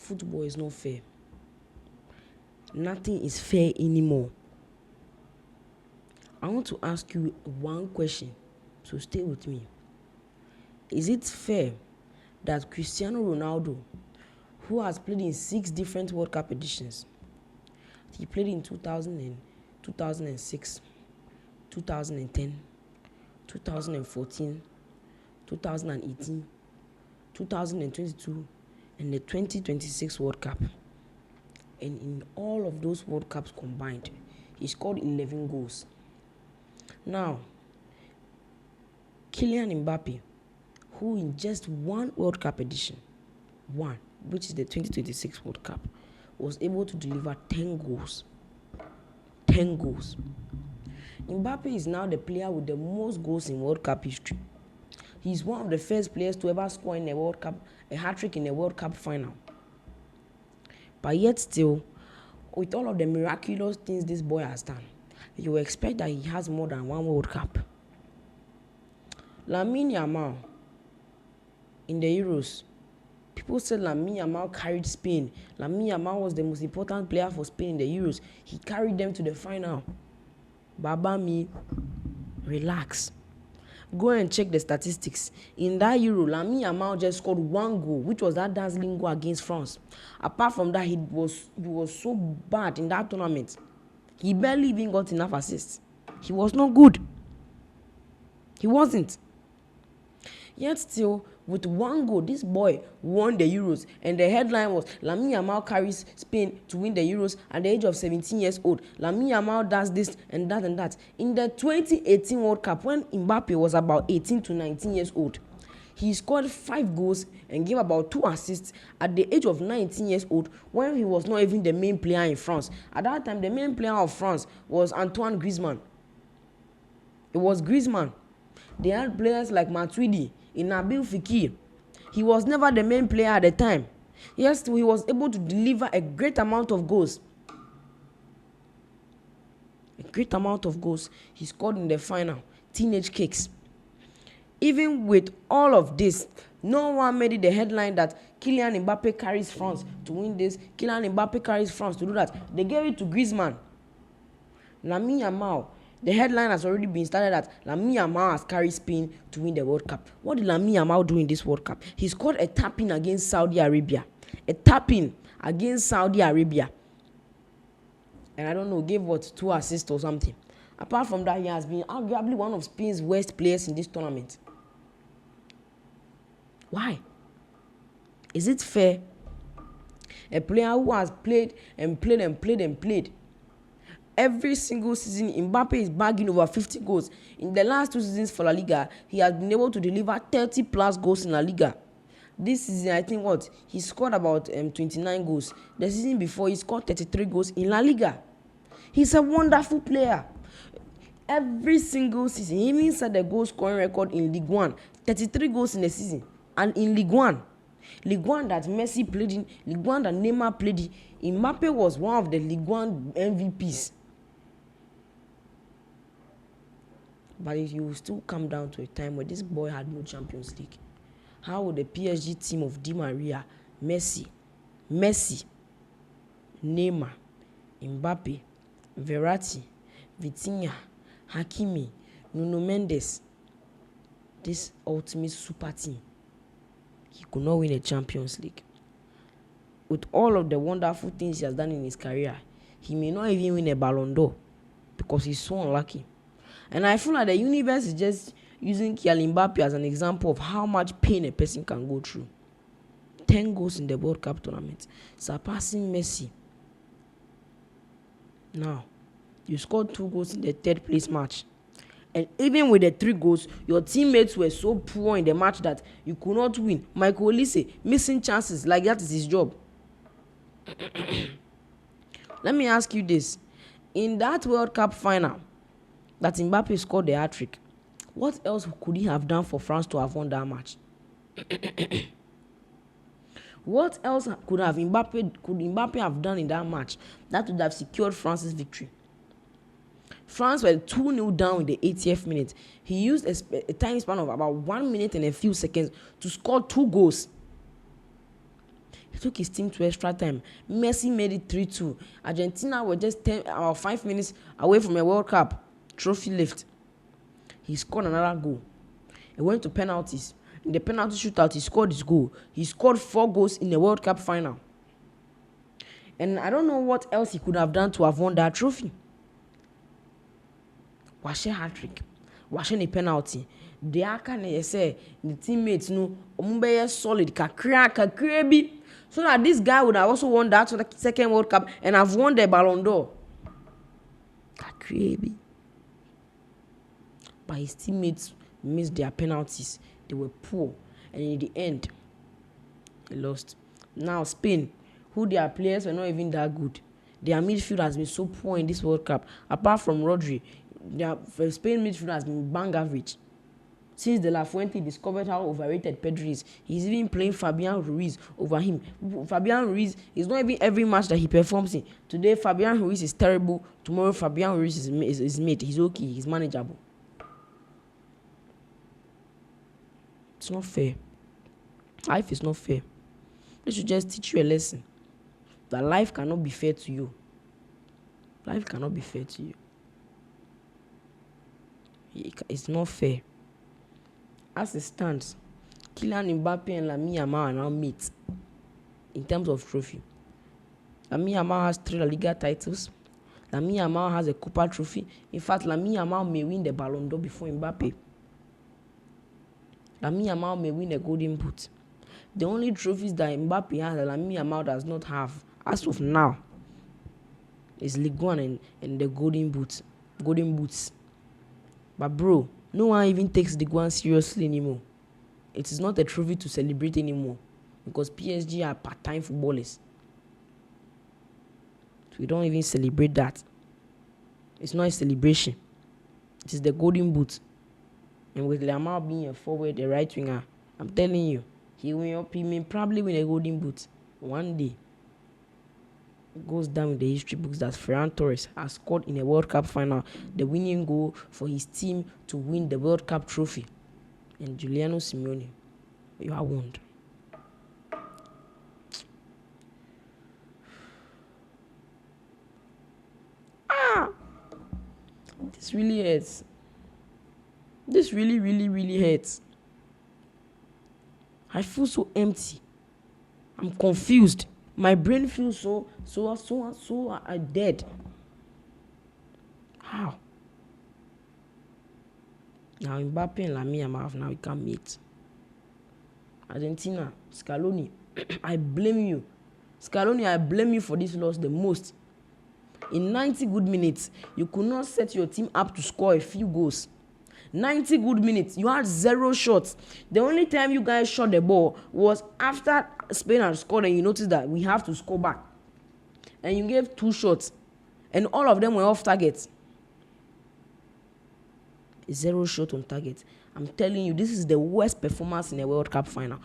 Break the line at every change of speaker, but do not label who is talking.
football is not fair. Nothing is fair anymore. I want to ask you one question, so stay with me. Is it fair that Cristiano Ronaldo, who has played in 6 different World Cup editions, he played in 2000 2006, 2010, 2014, 2018, 2022, and the 2026 World Cup. And in all of those World Cups combined, he scored 11 goals. Now, Kylian Mbappe, who in just one World Cup edition, which is the 2026 World Cup, was able to deliver 10 goals. 10 goals. Mbappe is now the player with the most goals in World Cup history. He's one of the first players to ever score in a World Cup, a hat-trick in a World Cup final. But yet still, with all of the miraculous things this boy has done, you expect that he has more than one World Cup. Lamine Yamal, in the Euros, people said Lamine Yamal carried Spain. Lamine Yamal was the most important player for Spain in the Euros. He carried them to the final. Baba me, relax. Go and check the statistics. In that Euro, Lamine Yamal just scored 1 goal, which was that dazzling goal against France. Apart from that, he was so bad in that tournament. He barely even got enough assists. He was not good. He wasn't. Yet still, with 1 goal, this boy won the Euros, and the headline was Lamine Yamal carries Spain to win the Euros at the age of 17 years old. Lamine Yamal does this and that and that. In the 2018 World Cup, when Mbappe was about 18 to 19 years old, he scored 5 goals and gave about 2 assists at the age of 19 years old, when he was not even the main player in France. At that time, the main player of France was Antoine Griezmann. It was Griezmann. They had players like Matuidi, Nabil Fekir. He was never the main player at the time. Yes, he was able to deliver a great amount of goals. A great amount of goals. He scored in the final. Teenage kicks. Even with all of this, no one made it the headline that Kylian Mbappe carries France to win this. Kylian Mbappe carries France to do that. They gave it to Griezmann. Lamine Yamal. The headline has already been started that Lamine Yamal has carried Spain to win the World Cup. What did Lamine Yamal do in this World Cup? He scored a tap-in against Saudi Arabia. A tap-in against Saudi Arabia. And I don't know, gave what, 2 assists or something. Apart from that, he has been arguably one of Spain's worst players in this tournament. Why? Is it fair? A player who has played and played and played and played. Every single season, Mbappe is bagging over 50 goals. In the last 2 seasons for La Liga, he has been able to deliver 30 plus goals in La Liga. This season, I think he scored about 29 goals. The season before, he scored 33 goals in La Liga. He's a wonderful player. Every single season, he even set the goal scoring record in Ligue 1. 33 goals in the season. And in Ligue 1. Ligue 1 that Messi played in, Ligue 1 that Neymar played in. Mbappe was one of the Ligue 1 MVPs. But you will still come down to a time where this boy had no Champions League. How would the PSG team of Di Maria, Messi, Neymar, Mbappe, Verratti, Vitinha, Hakimi, Nuno Mendes, this ultimate super team, he could not win a Champions League? With all of the wonderful things he has done in his career, he may not even win a Ballon d'Or because he's so unlucky. And I feel like the universe is just using Kylian Mbappe as an example of how much pain a person can go through. 10 goals in the World Cup tournament, surpassing Messi. Now, you scored 2 goals in the 3rd place match. And even with the 3 goals, your teammates were so poor in the match that you could not win. Michael Olise missing chances like that is his job. Let me ask you this. In that World Cup final, that Mbappe scored the hat-trick, what else could he have done for France to have won that match? What else could Mbappe have done in that match that would have secured France's victory? France were 2-0 down in the 80th minute. He used a time span of about 1 minute and a few seconds to score 2 goals. He took his team to extra time. Messi made it 3-2. Argentina were just 10 or 5 minutes away from a World Cup trophy lift. He scored another goal. He went to penalties. In the penalty shootout, he scored his goal. He scored 4 goals in the World Cup final. And I don't know what else he could have done to have won that trophy. Washe hat-trick. Washe a penalty. The aka say the teammates no omubeye solid kakra bi, so that this guy would have also won that second World Cup and have won the Ballon d'Or. Kakra bi. But his teammates missed their penalties. They were poor, and in the end, they lost. Now Spain, who their players were not even that good. Their midfield has been so poor in this World Cup. Apart from Rodri, their Spain midfield has been bang average. Since De La Fuente discovered how overrated Pedri is, he's even playing Fabian Ruiz over him. Fabian Ruiz is not even every match that he performs in. Today, Fabian Ruiz is terrible. Tomorrow, Fabian Ruiz is mid. He's okay. He's manageable. It's not fair. Life is not fair. They should just teach you a lesson. That life cannot be fair to you. Life cannot be fair to you. It's not fair. As it stands, Kylian Mbappe and Lamine Yamal are now mates in terms of trophy. Lamine Yamal has 3 La Liga titles. Lamine Yamal has a Copa trophy. In fact, Lamine Yamal may win the Ballon d'Or before Mbappe. Lamine Yamal may win the Golden Boot. The only trophies that Mbappe has that Lamine Yamal does not have, as of now, is Ligue 1 and the Golden Boots. But bro, no one even takes Ligue 1 seriously anymore. It is not a trophy to celebrate anymore because PSG are part-time footballers. So we don't even celebrate that. It's not a celebration. It is the Golden Boot. And with Yamal being a forward, a right winger, I'm telling you, he may probably win a Golden Boot one day. It goes down in the history books that Ferran Torres has scored in a World Cup final the winning goal for his team to win the World Cup trophy. And Giuliano Simeone, you are warned. This really hurts. This really hurts. I feel so empty. I'm confused. My brain feels so dead. How? Now Mbappe and Lamine Yamal now we can meet. Argentina, Scaloni, I blame you. Scaloni, I blame you for this loss the most. In 90 good minutes, you could not set your team up to score a few goals. 90 good minutes, you had 0 shots. The only time you guys shot the ball was after Spain had scored and you noticed that we have to score back. And you gave 2 shots. And all of them were off target. 0 shot on target. I'm telling you, this is the worst performance in a World Cup final.